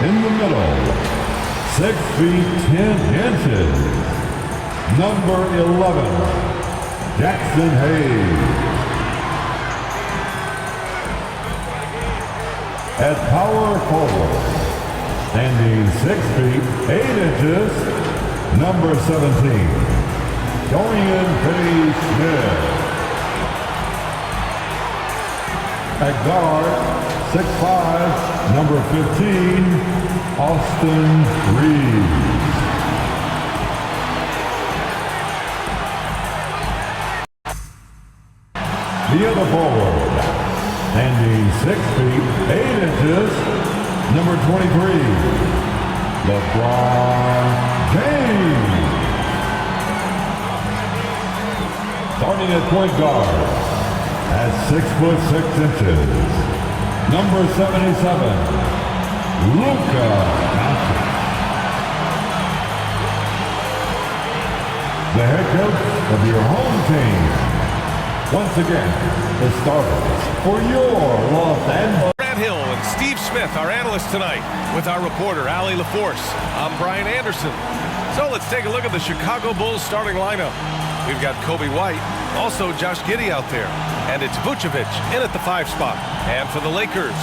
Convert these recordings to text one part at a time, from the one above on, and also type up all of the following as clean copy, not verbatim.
In the middle, 6 feet 10 inches, number 11, Jackson Hayes. At power forward, standing 6 feet 8 inches, number 17, Dorian Finney-Smith. At guard, 6'5", number 15, Austin Reeves. The other forward, standing 6 feet 8 inches, number 23, LeBron James. Starting at point guard, at 6 foot 6 inches, number 77, Luka Doncic. The head coach of your home team. Once again, the starters for your Los Angeles. Brad Hill and Steve Smith, our analysts tonight, with our reporter, Allie LaForce. I'm Brian Anderson. So let's take a look at the Chicago Bulls starting lineup. We've got Coby White, also Josh Giddey out there. And it's Vucevic in at the 5 spot. And for the Lakers,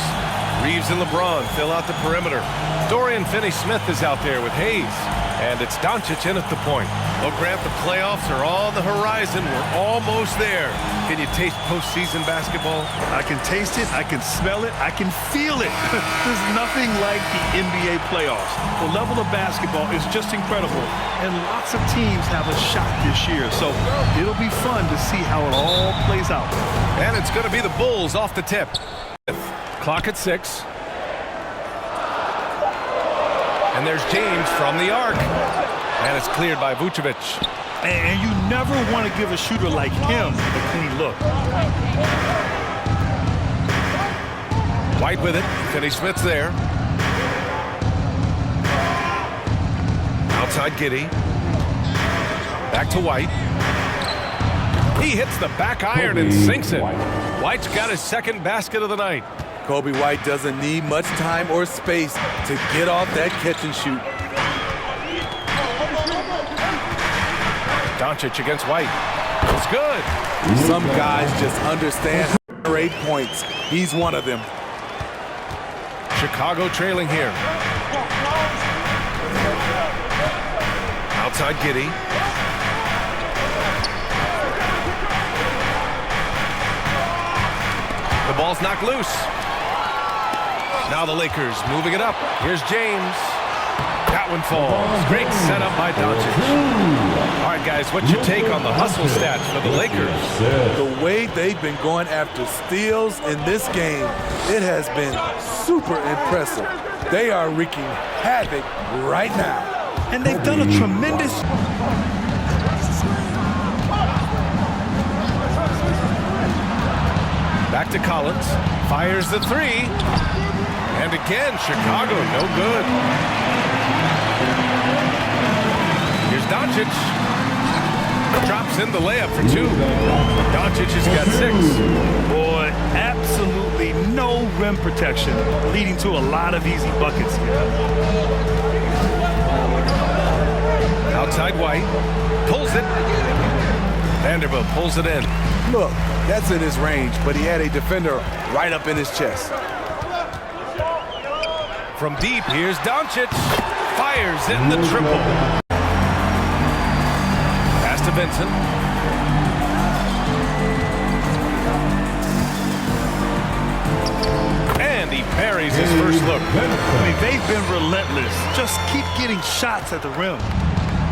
Reeves and LeBron fill out the perimeter. Dorian Finney-Smith is out there with Hayes. And it's Doncic in at the point. Well, Grant, the playoffs are on the horizon. We're almost there. Can you taste postseason basketball? I can taste it, I can smell it, I can feel it. There's nothing like the NBA playoffs. The level of basketball is just incredible. And lots of teams have a shot this year. So it'll be fun to see how it all plays out. And it's going to be the Bulls off the tip. Clock at 6. And there's James from the arc. And it's cleared by Vucevic. And you never want to give a shooter like him a clean look. White with it. Finney-Smith's there. Outside Giddey. Back to White. He hits the back iron and sinks it. White's got his second basket of the night. Coby White doesn't need much time or space to get off that catch and shoot. Doncic against White. It's good. Some guys just understand how to generate points. He's one of them. Chicago trailing here. Outside Giddey. The ball's knocked loose. Now the Lakers moving it up. Here's James. That one falls. Great setup by Doncic. All right, guys, what's your take on the hustle stats for the Lakers? The way they've been going after steals in this game, it has been super impressive. They are wreaking havoc right now. And they've done a tremendous... Back to Collins. Fires the 3. And again, Chicago, no good. Here's Doncic. Drops in the layup for 2. Doncic has got 6. Boy, absolutely no rim protection, leading to a lot of easy buckets here. Outside White. Pulls it. Vanderbilt pulls it in. Look, that's in his range, but he had a defender right up in his chest. From deep, here's Doncic. Fires in the triple. Pass to Vincent. And he parries his first look. I mean, they've been relentless. Just keep getting shots at the rim.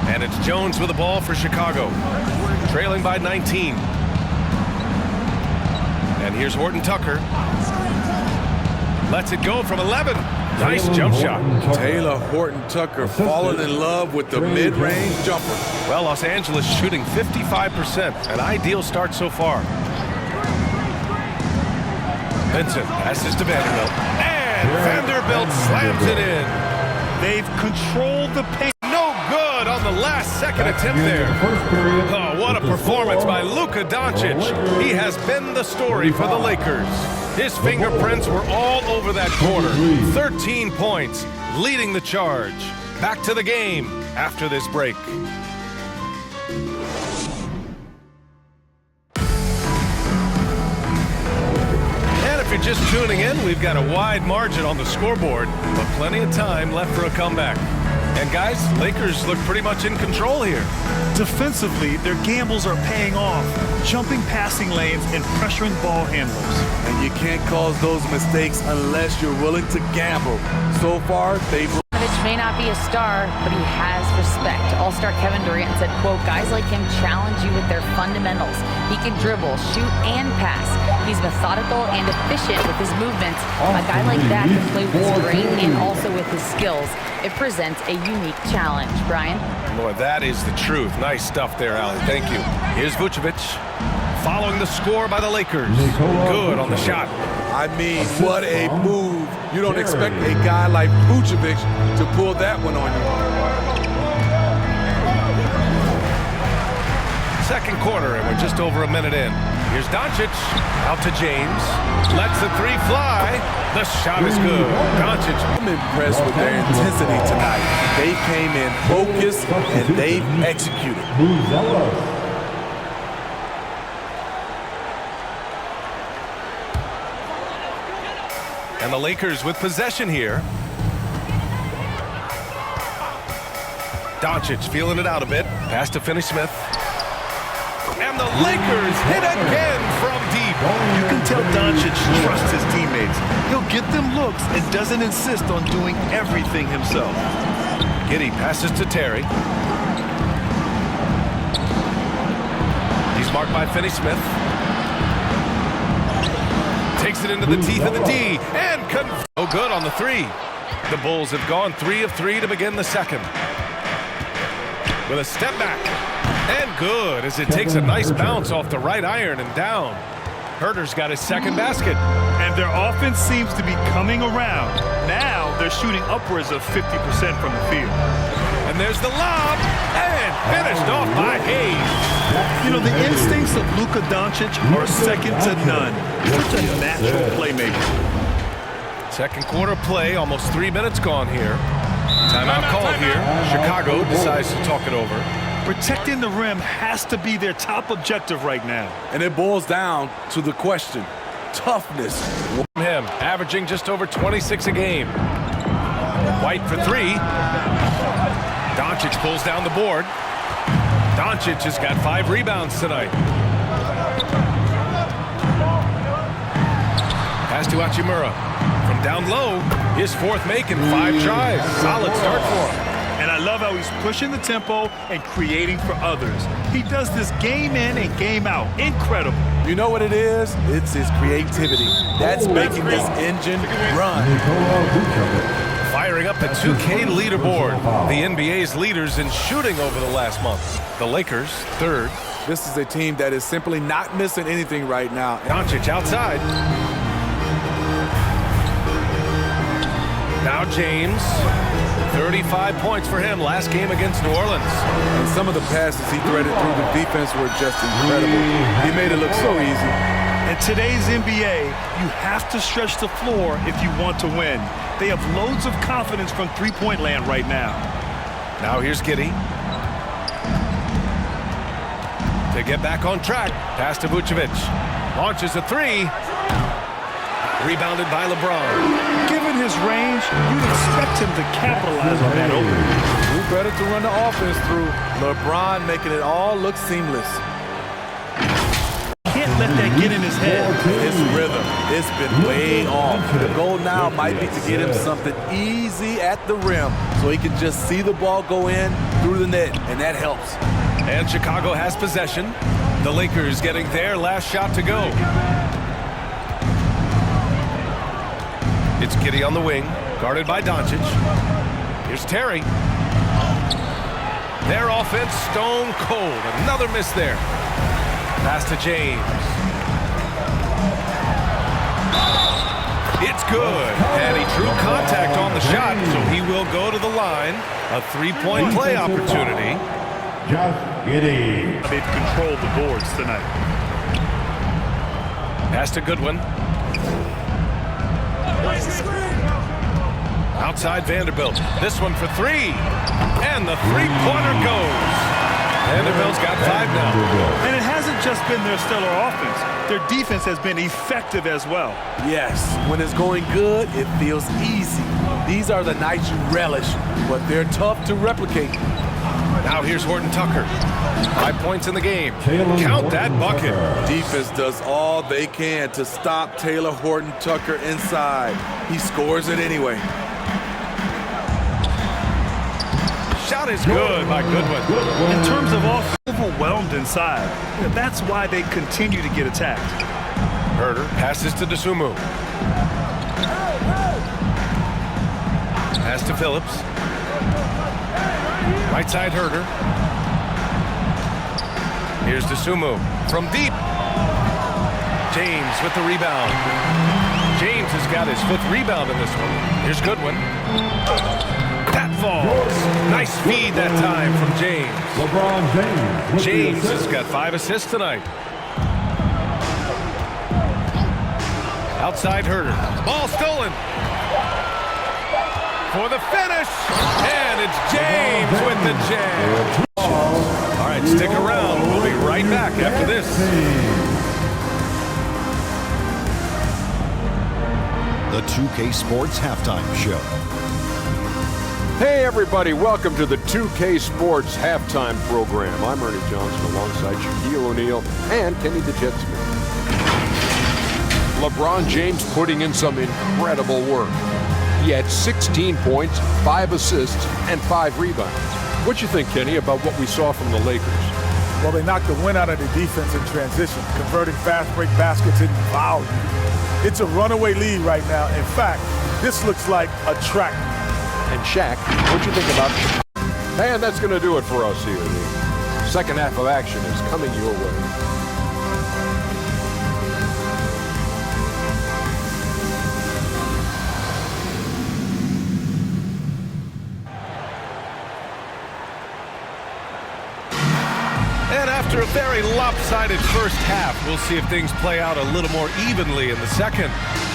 And it's Jones with the ball for Chicago. Trailing by 19. And here's Horton Tucker. Lets it go from 11. Nice jump shot. Taylor Horton Tucker falling in love with the mid-range jumper. Well, Los Angeles shooting 55%. An ideal start so far. Vincent passes to Vanderbilt. And Vanderbilt slams it in. They've controlled the pace. No good on the last second attempt there. Oh, what a performance by Luka Doncic. He has been the story for the Lakers. His fingerprints were all over that corner. 13 points, leading the charge. Back to the game after this break. And if you're just tuning in, we've got a wide margin on the scoreboard, but plenty of time left for a comeback. And guys, Lakers look pretty much in control here. Defensively, their gambles are paying off, jumping passing lanes and pressuring ball handlers. And you can't cause those mistakes unless you're willing to gamble. So far, they've... May not be a star, but he has respect. All-star Kevin Durant said, quote, guys like him challenge you with their fundamentals. He can dribble, shoot, and pass. He's methodical and efficient with his movements. A guy like that can play with his brain and also with his skills. It presents a unique challenge. Brian? Boy, that is the truth. Nice stuff there, Allie. Thank you. Here's Vucevic following the score by the Lakers. Good on the shot. I mean, what a move. You don't expect a guy like Vucevic to pull that one on you. Second quarter, and we're just over a minute in. Here's Doncic, out to James. Lets the three fly. The shot is good. Doncic. I'm impressed with their intensity tonight. They came in focused, and they executed. And the Lakers with possession here. Doncic feeling it out a bit. Pass to Finney-Smith. And the Lakers hit again from deep. You can tell Doncic trusts his teammates. He'll get them looks and doesn't insist on doing everything himself. Giddey passes to Terry. He's marked by Finney-Smith. Takes it into the teeth of the D, and oh good on the three. The Bulls have gone 3 of 3 to begin the second. With a step back, and good as it takes a nice bounce off the right iron and down. Herter's got his second basket. And their offense seems to be coming around. Now they're shooting upwards of 50% from the field. And there's the lob, and finished off by Hayes. You know, the instincts of Luka Doncic are second to none. Such a natural playmaker. Second quarter play, almost 3 minutes gone here. Timeout call here. Chicago decides to talk it over. Protecting the rim has to be their top objective right now. And it boils down to the question, toughness. Him averaging just over 26 a game. White for three. Doncic pulls down the board. Doncic has got 5 rebounds tonight. Pass to Hachimura. From down low, his fourth make in 5 tries. Solid start for him. And I love how he's pushing the tempo and creating for others. He does this game in and game out. Incredible. You know what it is? It's his creativity. That's making this engine run. Firing up the 2K leaderboard. The NBA's leaders in shooting over the last month. The Lakers, third. This is a team that is simply not missing anything right now. Doncic outside. Now James. 35 points for him last game against New Orleans. And some of the passes he threaded through the defense were just incredible. He made it look so easy. In today's NBA, you have to stretch the floor if you want to win. They have loads of confidence from three-point land right now. Now here's Giddey. To get back on track, pass to Vucevic. Launches a three. Rebounded by LeBron. Given his range, you'd expect him to capitalize on that opening. Who better to run the offense through? LeBron making it all look seamless. Can't let that get in his head. His rhythm, it's been way off. The goal now might be to get him something easy at the rim so he can just see the ball go in through the net, and that helps. And Chicago has possession. The Lakers getting their last shot to go. It's Giddey on the wing, guarded by Doncic. Here's Terry. Their offense stone cold. Another miss there. Pass to James. It's good. And he drew contact on the shot, so he will go to the line. A three-point play opportunity. Josh Giddey. They've controlled the boards tonight. Pass to Goodwin. Outside Vanderbilt. This one for three. And the three-pointer goes. Vanderbilt's got 5 now. And it hasn't just been their stellar offense. Their defense has been effective as well. Yes, when it's going good, it feels easy. These are the nights you relish, but they're tough to replicate. Now here's Horton Tucker. 5 points in the game. Taylor Count that Horton bucket. Tucker. Defense does all they can to stop Taylor Horton Tucker inside. He scores it anyway. Shot is good by Goodwin. In terms of offense, overwhelmed inside. That's why they continue to get attacked. Herder passes to DeSumo. Pass to Phillips. Right side Herder. Here's DeSumo from deep. James with the rebound. James has got his 5th rebound in this one. Here's Goodwin. That falls. Nice feed that time from James. LeBron James. with the James assist. has got 5 assists tonight. Outside Herder. Ball stolen. For the finish. And it's James with the jam. All right, stick around. We'll be right back after this. The 2K Sports Halftime Show. Hey everybody, welcome to the 2K Sports Halftime Program. I'm Ernie Johnson alongside Shaquille O'Neal and Kenny the Jet Smith. LeBron James putting in some incredible work. He had 16 points, 5 assists, and 5 rebounds. What you think, Kenny, about what we saw from the Lakers? Well, they knocked the wind out of the defense in transition, converting fast break baskets in volume. It's a runaway lead right now. In fact, this looks like a track. And Shaq, what you think about Chicago? And that's going to do it for us here. The second half of action is coming your way. And after a very lopsided first half, we'll see if things play out a little more evenly in the second.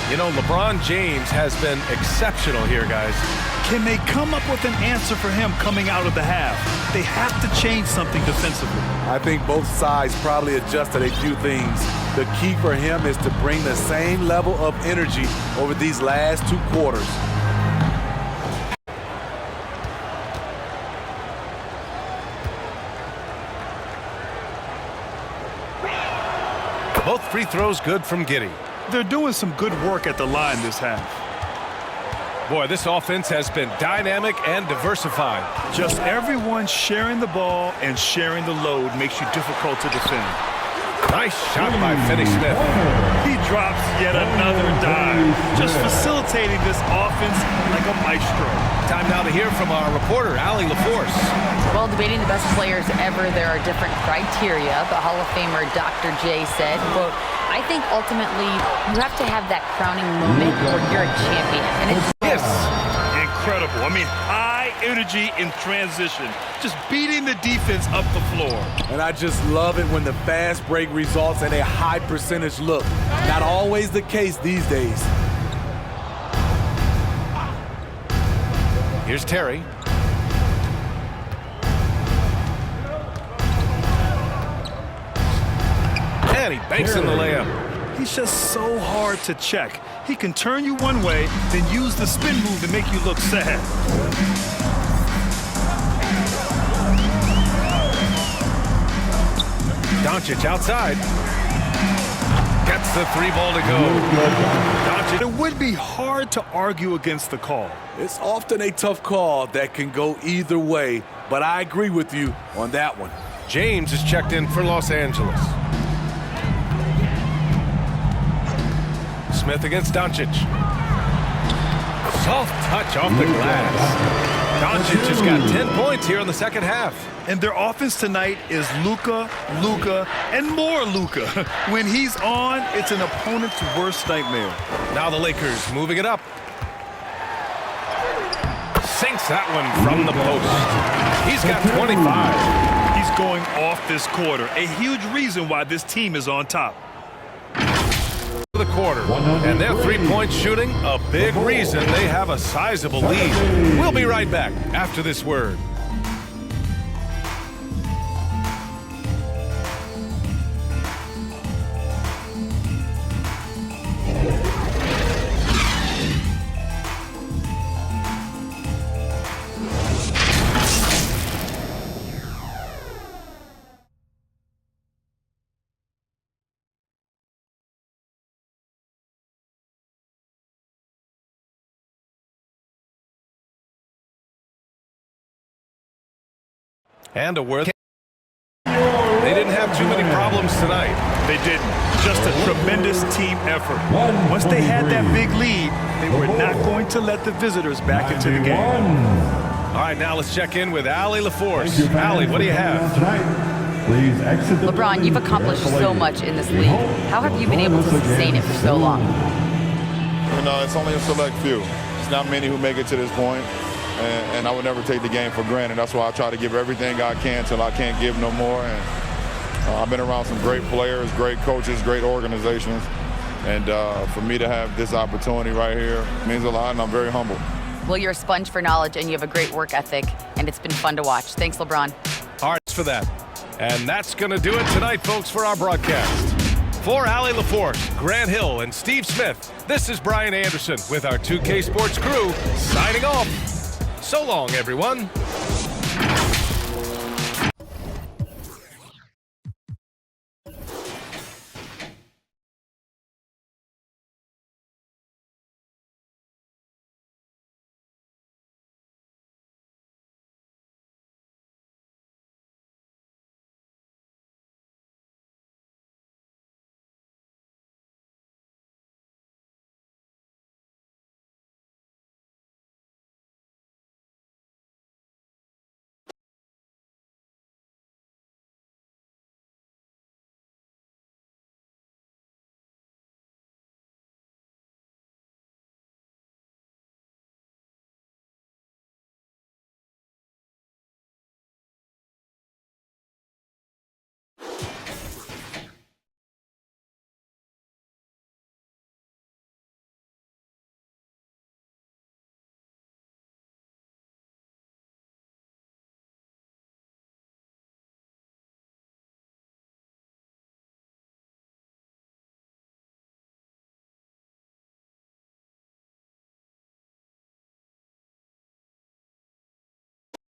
You know, LeBron James has been exceptional here, guys. Can they come up with an answer for him coming out of the half? They have to change something defensively. I think both sides probably adjusted a few things. The key for him is to bring the same level of energy over these last 2 quarters. Both free throws good from Giddey. They're doing some good work at the line this half. Boy, this offense has been dynamic and diversified. Just everyone sharing the ball and sharing the load makes you difficult to defend. Nice shot by Finney Smith. He drops yet another dime, just facilitating this offense like a maestro. Time now to hear from our reporter, Allie LaForce. Well, debating the best players ever, there are different criteria. But Hall of Famer Dr. J said, quote, I think ultimately you have to have that crowning moment where you're a champion. And it's Incredible. I mean, high energy in transition, just beating the defense up the floor. And I just love it when the fast break results in a high percentage look. Not always the case these days. Here's Terry. And he banks in the layup. He's just so hard to check. He can turn you one way, then use the spin move to make you look sad. Doncic outside. Gets the 3-ball to go. Doncic. It would be hard to argue against the call. It's often a tough call that can go either way, but I agree with you on that one. James is checked in for Los Angeles. Smith against Doncic. Soft touch off the glass. Doncic has got 10 points here in the second half. And their offense tonight is Luka, and more Luka. When he's on, it's an opponent's worst nightmare. Now the Lakers moving it up. Sinks that one from the post. He's got 25. He's going off this quarter. A huge reason why this team is on top. The quarter. quarter. And their three-point shooting, a big reason they have a sizable lead. We'll be right back after this word. And a word. They didn't have too many problems tonight. They didn't. Just a tremendous team effort. Once they had that big lead, they were not going to let the visitors back into the game. All right, now let's check in with Allie LaForce. Allie, what do you have? Please exit the LeBron, you've accomplished so much in this league. How have you been able to sustain it for so long? You know, it's only a select few. It's not many who make it to this point. And I would never take the game for granted. That's why I try to give everything I can till I can't give no more. And I've been around some great players, great coaches, great organizations. And for me to have this opportunity right here means a lot, and I'm very humble. Well, you're a sponge for knowledge, and you have a great work ethic, and it's been fun to watch. Thanks, LeBron. All right, for that. And that's going to do it tonight, folks, for our broadcast. For Allie LaForce, Grant Hill, and Steve Smith, this is Brian Anderson with our 2K Sports crew signing off. So long, everyone.